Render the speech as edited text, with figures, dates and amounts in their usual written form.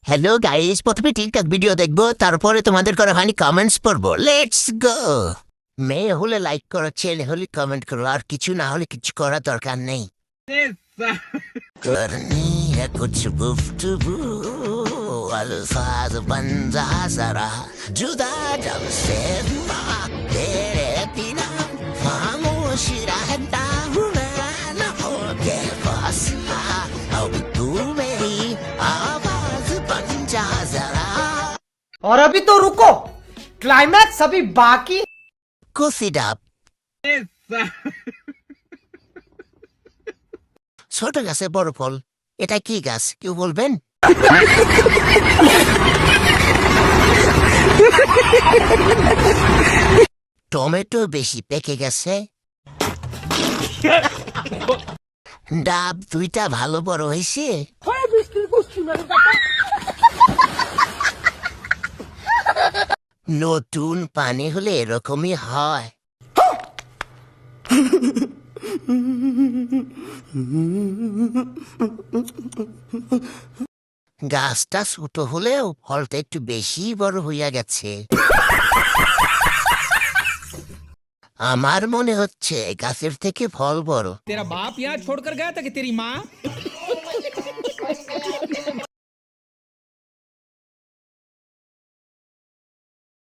Hello guys, প্রথমে TikTok video দেখবো, তারপরে তোমাদের করা ফানি কমেন্টস পড়বো। Let's go. মেয়ে হলে লাইক করো, ছেলে হলে কমেন্ট করো, আর কিছু না হলে কিছু করার দরকার নেই। करनी है कुछ गुफ्तगू, अल्फाज बन जा जरा जुदा जब से हुआ तेरे बिना, खामोश रहता हूँ मैं न होके फासला, अब तू मेरी आवाज बन जा जरा। और अभी तो रुको, क्लाइमैक्स अभी बाकी। কুসিডাপ ছোট গাছে বড় ফল, এটা কি গাছ কেউ বলবেন? টমেটো বেশি পেকে গেছে। ডাব দুইটা ভালো বড় হয়েছে। নতুন পানি হলে এরকমই হয়। গাছটা ছোট হলেও ফলটা একটু বেশি বড় হইয়া গেছে। আমার মনে হচ্ছে গাছের থেকে ফল বড়। तेरा बाप यहाँ छोड़कर गया था कि तेरी माँ